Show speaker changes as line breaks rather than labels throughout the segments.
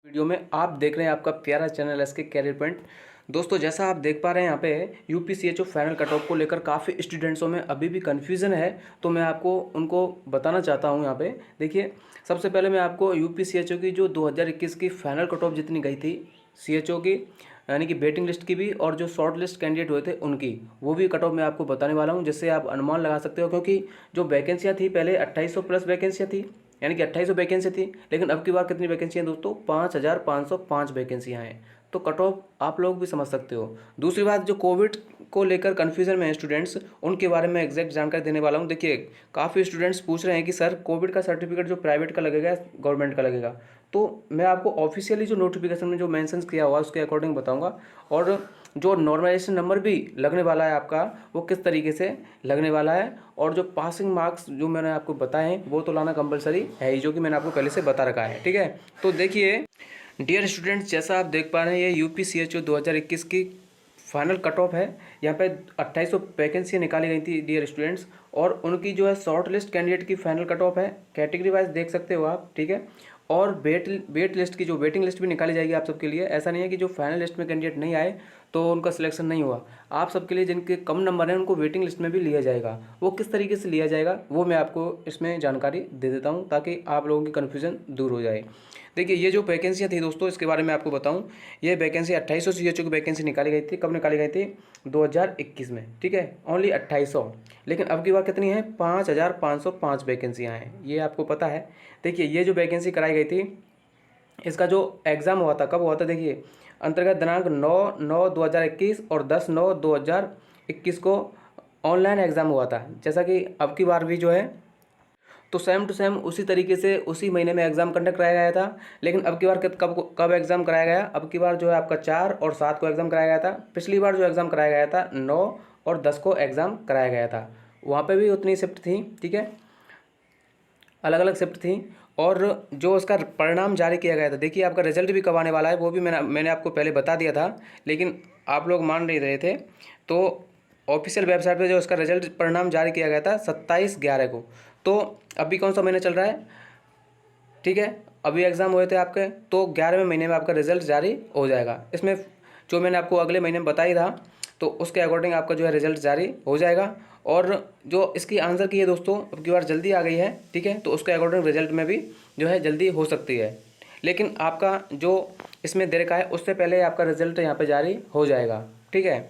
Video में आप देख रहे हैं आपका प्यारा चैनल एसके कैरियर पॉइंट। दोस्तों, जैसा आप देख पा रहे हैं यहाँ पे यूपीसीएचओ फाइनल कट ऑफ को लेकर काफ़ी स्टूडेंट्सों में अभी भी कन्फ्यूज़न है, तो मैं आपको उनको बताना चाहता हूँ। यहाँ पे देखिए, सबसे पहले मैं आपको यूपीसीएचओ की जो 2021 की फाइनल कट ऑफ जितनी गई थी सीएचओ की, यानी कि वेटिंग लिस्ट की भी, और जो शॉर्ट लिस्ट कैंडिडेट हुए थे उनकी, वो भी कट ऑफ मैं आपको बताने वाला हूँ, जिससे आप अनुमान लगा सकते हो। क्योंकि जो वैकेंसियाँ थी पहले 2800 प्लस वैकेंसियाँ थी, यानी कि 2800 वैकेंसी थी, लेकिन अब की बार कितनी वैकेंसी हैं दोस्तों? 5505 वैकेंसियाँ हैं। तो कट ऑफ आप लोग भी समझ सकते हो। दूसरी बात, जो कोविड को लेकर कन्फ्यूजन में हैं स्टूडेंट्स, उनके बारे में एग्जैक्ट जानकारी देने वाला हूँ। देखिए, काफ़ी स्टूडेंट्स पूछ रहे हैं कि सर कोविड का सर्टिफिकेट जो प्राइवेट का लगेगा गवर्नमेंट का लगेगा, तो मैं आपको ऑफिशियली जो नोटिफिकेशन में जो मेंशन किया हुआ है उसके अकॉर्डिंग बताऊंगा। और जो नॉर्मलाइजेशन नंबर भी लगने वाला है आपका, वो किस तरीके से लगने वाला है, और जो पासिंग मार्क्स जो मैंने आपको बताए हैं वो तो लाना कंपलसरी है ही, जो कि मैंने आपको पहले से बता रखा है। ठीक है, तो देखिए डियर स्टूडेंट्स, जैसा आप देख पा रहे हैं ये यूपीसीएचओ 2021 की फाइनल कट ऑफ है। यहाँ पे 2800 वैकेंसी निकाली गई थी डियर स्टूडेंट्स, और उनकी जो है शॉर्ट लिस्ट कैंडिडेट की फाइनल कट ऑफ है। कैटेगरी वाइज देख सकते हो आप, ठीक है। और वेट लिस्ट की जो वेटिंग लिस्ट भी निकाली जाएगी आप सबके लिए। ऐसा नहीं है कि जो फाइनल लिस्ट में कैंडिडेट नहीं आए तो उनका सिलेक्शन नहीं हुआ। आप सबके लिए जिनके कम नंबर हैं उनको वेटिंग लिस्ट में भी लिया जाएगा। वो किस तरीके से लिया जाएगा वो मैं आपको इसमें जानकारी दे देता हूँ, ताकि आप लोगों की कन्फ्यूजन दूर हो जाए। देखिए, ये जो वैकेंसियाँ थी दोस्तों, इसके बारे में आपको बताऊं। ये वैकेंसी 2800 सीएचओ की वैकेंसी निकाली गई थी। कब निकाली गई थी? 2021 में, ठीक है, ओनली 2800। लेकिन अब की बार कितनी है? 5505 वैकेंसियाँ हैं, ये आपको पता है। देखिए, ये जो वैकेंसी कराई गई थी, इसका जो एग्ज़ाम हुआ था, कब हुआ था? देखिए, अंतर्गत दिनांक 9/9/2021 और 10/9/2021 को ऑनलाइन एग्ज़ाम हुआ था। जैसा कि अब की बार भी जो है, तो सेम टू सेम उसी तरीके से उसी महीने में एग्ज़ाम कंडक्ट कराया गया था। लेकिन अब की बार कब कब एग्ज़ाम कराया गया? अब की बार जो है आपका 4 और 7 को एग्ज़ाम कराया गया था। पिछली बार जो एग्ज़ाम कराया गया था 9 और 10 को एग्ज़ाम कराया गया था। वहाँ पे भी उतनी शिफ्ट थी, ठीक है, अलग अलग शिफ्ट थी। और जो उसका परिणाम जारी किया गया था, देखिए आपका रिजल्ट भी कब आने वाला है वो भी मैंने आपको पहले बता दिया था, लेकिन आप लोग मान नहीं रहे थे। तो ऑफिशियल वेबसाइट पे जो इसका रिजल्ट परिणाम जारी किया गया था 27/11 को। तो अभी कौन सा महीना चल रहा है? ठीक है, अभी एग्ज़ाम हुए थे आपके, तो 11वें महीने में आपका रिजल्ट जारी हो जाएगा। इसमें जो मैंने आपको अगले महीने में बताई था, तो उसके अकॉर्डिंग आपका जो है रिजल्ट जारी हो जाएगा। और जो इसकी आंसर की है दोस्तों, अब की बार जल्दी आ गई है, ठीक है, तो उसके अकॉर्डिंग रिजल्ट में भी जो है जल्दी हो सकती है। लेकिन आपका जो इसमें दे रखा है उससे पहले आपका रिजल्ट यहाँ पे जारी हो जाएगा, ठीक है।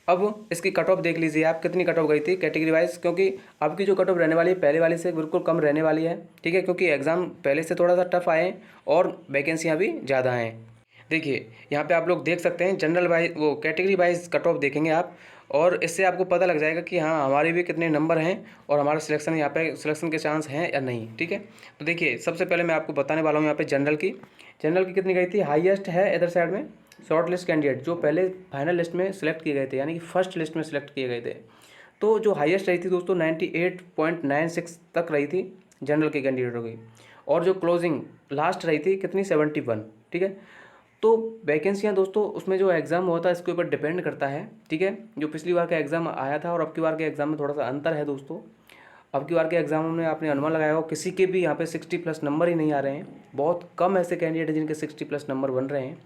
अब इसकी कट ऑफ देख लीजिए आप, कितनी कट ऑफ गई थी कैटेगरी वाइज, क्योंकि आपकी जो कट ऑफ रहने वाली है पहले वाली से बिल्कुल कम रहने वाली है, ठीक है, क्योंकि एग्ज़ाम पहले से थोड़ा सा टफ आए और वैकेंसियाँ भी ज़्यादा हैं। देखिए, यहाँ पे आप लोग देख सकते हैं जनरल वाइज, वो कैटेगरी वाइज कट ऑफ देखेंगे आप, और इससे आपको पता लग जाएगा कि हाँ हमारे भी कितने नंबर हैं और हमारा सिलेक्शन, यहाँ पे सिलेक्शन के चांस हैं या नहीं, ठीक है। तो देखिए, सबसे पहले मैं आपको बताने वाला हूँ यहाँ पे जनरल की कितनी गई थी। हाईएस्ट है इधर साइड में शॉर्ट लिस्ट कैंडिडेट जो पहले फाइनल लिस्ट में सिलेक्ट किए गए थे, यानी कि फर्स्ट लिस्ट में सिलेक्ट किए गए थे। तो जो हाईएस्ट रही थी दोस्तों 98.96 तक रही थी जनरल के कैंडिडेटों की। और जो क्लोजिंग लास्ट रही थी कितनी? 71, ठीक है। तो वैकेंसियाँ दोस्तों, उसमें जो एग्ज़ाम हुआ था इसके ऊपर डिपेंड करता है, ठीक है। जो पिछली बार का एग्ज़ाम आया था और अब की बार के एग्ज़ाम में थोड़ा सा अंतर है दोस्तों। अब की बार के एग्ज़ाम में आपने अनुमान लगाया हो, किसी के भी यहाँ पे 60 प्लस नंबर ही नहीं आ रहे हैं। बहुत कम ऐसे कैंडिडेट हैं जिनके 60 प्लस नंबर बन रहे हैं।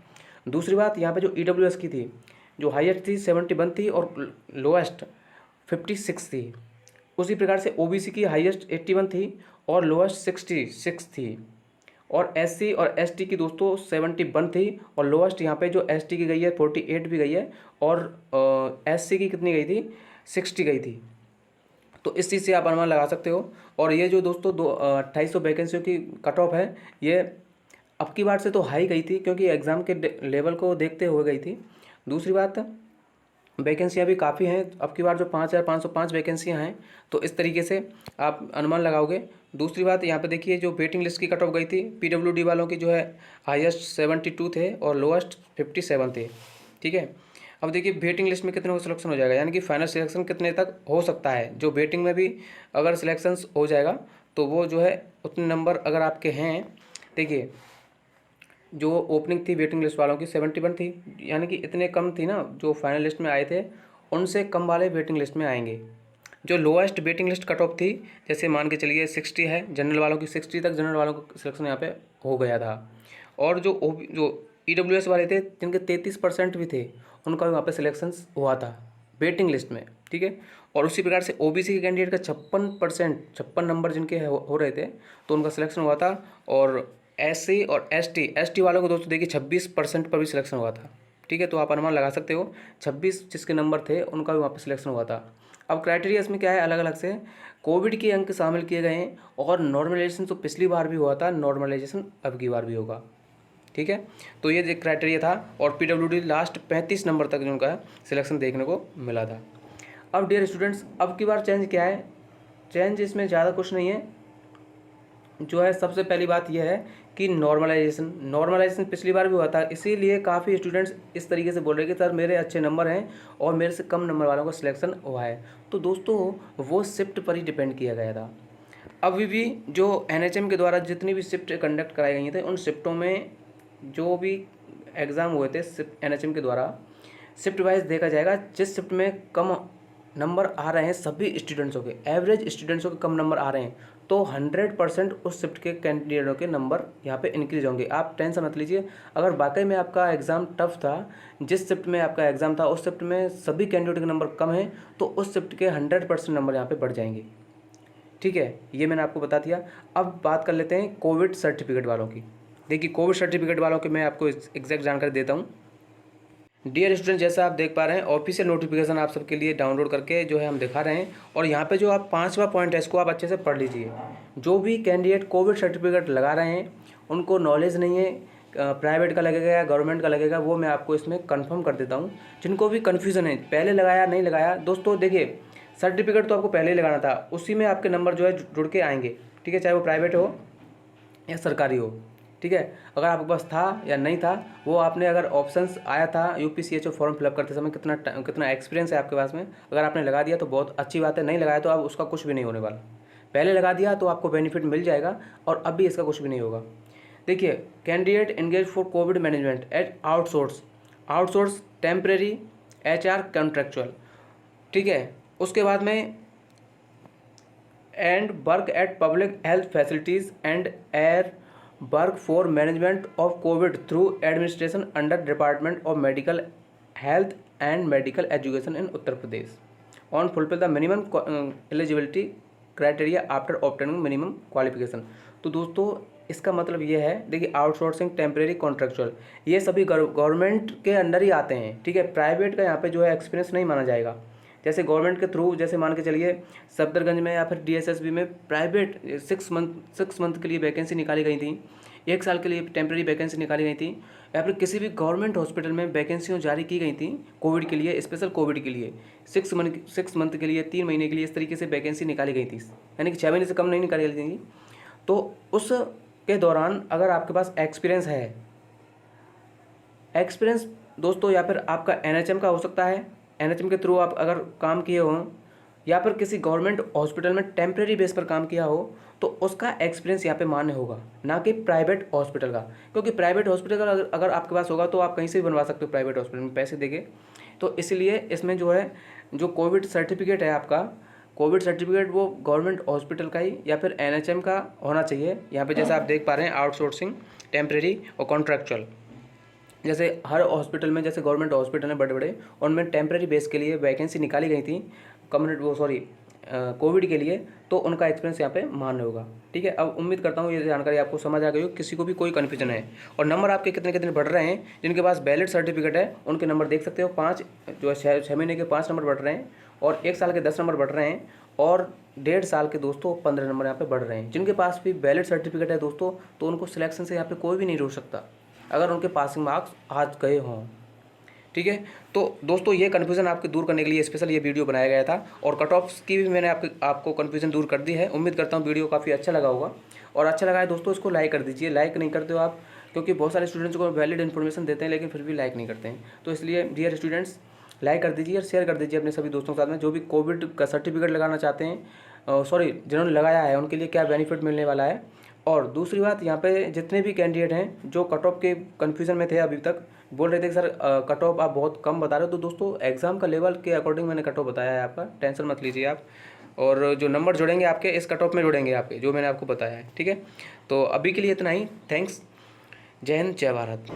दूसरी बात, यहाँ पे जो EWS की थी, जो हाईएस्ट थी 71 थी और लोएस्ट 56 थी। उसी प्रकार से OBC की हाईएस्ट 81 थी और लोएस्ट 66 थी। और SC और ST की दोस्तों 71 थी और लोएस्ट यहाँ पे जो ST की गई है 48 भी गई है, और SC की कितनी गई थी? 60 गई थी। तो इस चीज़ से आप अनुमान लगा सकते हो। और ये जो दोस्तों 2800 वैकेंसियों की कट ऑफ है, ये अब की बार से तो हाई गई थी क्योंकि एग्ज़ाम के लेवल को देखते हुए गई थी। दूसरी बात, वैकेंसियाँ भी काफ़ी हैं। अब की बार जो 5505 वैकेंसियाँ हैं, तो इस तरीके से आप अनुमान लगाओगे। दूसरी बात, यहाँ पे देखिए जो वेटिंग लिस्ट की कट ऑफ गई थी, PWD वालों की जो है हाईएस्ट 72 थे और लोएस्ट 57 थे, ठीक है। अब देखिए वेटिंग लिस्ट में कितने को सिलेक्शन हो जाएगा, यानी कि फाइनल सिलेक्शन कितने तक हो सकता है। जो वेटिंग में भी अगर सिलेक्शन हो जाएगा तो वो जो है उतने नंबर अगर आपके हैं, देखिए जो ओपनिंग थी वेटिंग लिस्ट वालों की 71 थी, यानी कि इतने कम थी ना जो फाइनल लिस्ट में आए थे, उनसे कम वाले वेटिंग लिस्ट में आएंगे। जो lowest waiting list cut off थी, जैसे मान के चलिए 60 है, जनरल वालों की 60 तक जनरल वालों को सिलेक्शन यहाँ पे हो गया था। और जो EWS वाले थे जिनके 33% भी थे, उनका भी वहाँ पे सिलेक्शन हुआ था वेटिंग लिस्ट में, ठीक है। और उसी प्रकार से OBC के कैंडिडेट का 56 नंबर जिनके हो रहे थे, तो उनका सिलेक्शन हुआ था। और SC और ST वालों को दोस्तों देखिए 26% पर भी सिलेक्शन हुआ था, ठीक है। तो आप अनुमान लगा सकते हो 26 जिसके नंबर थे उनका भी वहाँ पे सिलेक्शन हुआ था। अब क्राइटेरिया इसमें क्या है, अलग अलग से कोविड के अंक शामिल किए गए हैं, और नॉर्मलाइजेशन तो पिछली बार भी हुआ था, नॉर्मलाइजेशन अब की बार भी होगा, ठीक है। तो ये क्राइटेरिया था, और PWD लास्ट 35 नंबर तक जो उनका सिलेक्शन देखने को मिला था। अब डियर स्टूडेंट्स, अब की बार चेंज क्या है, चेंज इसमें ज़्यादा कुछ नहीं है, जो है सबसे पहली बात यह है कि नॉर्मलाइजेशन पिछली बार भी हुआ था, इसीलिए काफ़ी स्टूडेंट्स इस तरीके से बोल रहे हैं कि सर मेरे अच्छे नंबर हैं और मेरे से कम नंबर वालों का सिलेक्शन हुआ है। तो दोस्तों वो शिफ्ट पर ही डिपेंड किया गया था। अभी भी जो NHM के द्वारा जितनी भी शिफ्ट कंडक्ट कराई गई थी, उन शिफ्टों में जो भी एग्ज़ाम हुए थे NHM के द्वारा शिफ्ट वाइज देखा जाएगा। जिस शिफ्ट में कम नंबर आ रहे हैं सभी स्टूडेंट्सों के, एवरेज स्टूडेंट्सों के कम नंबर आ रहे हैं, तो 100% उस शिफ्ट के कैंडिडेटों के नंबर यहाँ पे इंक्रीज होंगे। आप टेंशन मत लीजिए। अगर वाकई में आपका एग्ज़ाम टफ था, जिस शिफ्ट में आपका एग्ज़ाम था उस शिफ्ट में सभी कैंडिडेट के नंबर कम हैं, तो उस शिफ्ट के 100% नंबर यहाँ पे बढ़ जाएंगे, ठीक है। ये मैंने आपको बता दिया। अब बात कर लेते हैं कोविड सर्टिफिकेट वालों की। देखिए कोविड सर्टिफिकेट वालों की मैं आपको एग्जैक्ट जानकारी देता हूँ। डियर स्टूडेंट, जैसा आप देख पा रहे हैं ऑफिशियल नोटिफिकेशन आप सबके लिए डाउनलोड करके जो है हम दिखा रहे हैं, और यहाँ पे जो आप 5वां पॉइंट है इसको आप अच्छे से पढ़ लीजिए। जो भी कैंडिडेट कोविड सर्टिफिकेट लगा रहे हैं उनको नॉलेज नहीं है, प्राइवेट का लगेगा या गवर्नमेंट का लगेगा, वो मैं आपको इसमें कंफर्म कर देता हूँ। जिनको भी कन्फ्यूज़न है पहले लगाया नहीं लगाया, दोस्तों देखिए सर्टिफिकेट तो आपको पहले ही लगाना था, उसी में आपके नंबर जो है जुड़ के आएंगे, ठीक है, चाहे वो प्राइवेट हो या सरकारी हो, ठीक है। अगर आपके पास था या नहीं था, वो आपने अगर ऑप्शंस आया था UPCHO फॉर्म फिलअप करते समय कितना एक्सपीरियंस है आपके पास में, अगर आपने लगा दिया तो बहुत अच्छी बात है, नहीं लगाया तो अब उसका कुछ भी नहीं होने वाला। पहले लगा दिया तो आपको बेनिफिट मिल जाएगा, और अब भी इसका कुछ भी नहीं होगा। देखिए candidate engage for Covid management eight outsource temporary HR contractual, ठीक है। उसके बाद में and work at public health facilities and air work for management of Covid through administration under department of medical health and medical education in Uttar Pradesh on fulfil the minimum eligibility criteria after obtaining minimum qualification. तो दोस्तों इसका मतलब ये है, देखिए outsourcing temporary contractual ये सभी government के अंडर ही आते हैं, ठीक है। प्राइवेट का यहाँ पे जो है एक्सपीरियंस नहीं माना जाएगा। जैसे गवर्नमेंट के थ्रू, जैसे मान के चलिए सफदरगंज में या फिर DSSB में प्राइवेट 6 मंथ के लिए वैकेंसी निकाली गई थी, 1 साल के लिए टेम्प्रेरी वैकेंसी निकाली गई थी, या फिर किसी भी गवर्नमेंट हॉस्पिटल में वैकेंसियाँ जारी की गई थी कोविड के लिए, स्पेशल कोविड के लिए 6 मंथ के लिए, 3 महीने के लिए, इस तरीके से वैकेंसी निकाली गई थी, यानी कि 6 महीने से कम नहीं निकाली गई थी। तो उस के दौरान अगर आपके पास एक्सपीरियंस है, एक्सपीरियंस दोस्तों, या फिर आपका NHM का हो सकता है, NHM के थ्रू आप अगर काम किए हों, या फिर किसी गवर्नमेंट हॉस्पिटल में टेम्प्रेरी बेस पर काम किया हो, तो उसका एक्सपीरियंस यहाँ पे मान्य होगा, ना कि प्राइवेट हॉस्पिटल का। क्योंकि प्राइवेट हॉस्पिटल का अगर आपके पास होगा तो आप कहीं से भी बनवा सकते हो प्राइवेट हॉस्पिटल में पैसे देके। तो इसलिए इसमें जो है जो कोविड सर्टिफिकेट है आपका, कोविड सर्टिफिकेट वो गवर्नमेंट हॉस्पिटल का ही या फिर NHM का होना चाहिए। यहाँ पे जैसे आप देख पा रहे हैं आउटसोर्सिंग टेम्प्रेरी और कॉन्ट्रैक्चुअल, जैसे हर हॉस्पिटल में, जैसे गवर्नमेंट हॉस्पिटल हैं बड़े बड़े, उनमें टेम्प्रेरी बेस के लिए वैकेंसी निकाली गई थी कोविड के लिए, तो उनका एक्सपीरियंस यहाँ पे मान्य होगा, ठीक है। अब उम्मीद करता हूँ ये जानकारी आपको समझ आ गई हो, किसी को भी कोई कन्फ्यूजन है। और नंबर आपके कितने कितने बढ़ रहे हैं, जिनके पास वैलिड सर्टिफिकेट है उनके नंबर देख सकते हो, 5 जो है 6 महीने के 5 नंबर बढ़ रहे हैं, और 1 साल के 10 नंबर बढ़ रहे हैं, और 1.5 साल के दोस्तों 15 नंबर यहाँ पे बढ़ रहे हैं। जिनके पास भी वैलिड सर्टिफिकेट है दोस्तों, तो उनको सिलेक्शन से यहाँ पे कोई भी नहीं रोक सकता अगर उनके पासिंग मार्क्स आज गए हों, ठीक है। तो दोस्तों ये कन्फ्यूज़न आपके दूर करने के लिए स्पेशल ये वीडियो बनाया गया था, और कट ऑफ्स की भी मैंने आपको कन्फ्यूज़न दूर कर दी है। उम्मीद करता हूँ वीडियो काफ़ी अच्छा लगा होगा, और अच्छा लगा है दोस्तों इसको लाइक कर दीजिए। लाइक नहीं करते हो आप, क्योंकि बहुत सारे स्टूडेंट्स को वैलिड इन्फॉर्मेशन देते हैं लेकिन फिर भी लाइक नहीं करते हैं। तो इसलिए डियर स्टूडेंट्स लाइक कर दीजिए और शेयर कर दीजिए अपने सभी दोस्तों के साथ में, जो भी कोविड का सर्टिफिकेट लगाना चाहते हैं, जिन्होंने लगाया है उनके लिए क्या बेनिफिट मिलने वाला है। और दूसरी बात, यहाँ पे जितने भी कैंडिडेट हैं जो कट ऑफ के कन्फ्यूज़न में थे अभी तक, बोल रहे थे कि सर कट ऑफ आप बहुत कम बता रहे हो, तो दोस्तों एग्ज़ाम का लेवल के अकॉर्डिंग मैंने कट ऑफ बताया है आपका, टेंशन मत लीजिए आप। और जो नंबर जुड़ेंगे आपके इस कट ऑफ में जुड़ेंगे आपके, जो मैंने आपको बताया है, ठीक है। तो अभी के लिए इतना ही, थैंक्स, जय हिंद, जय भारत।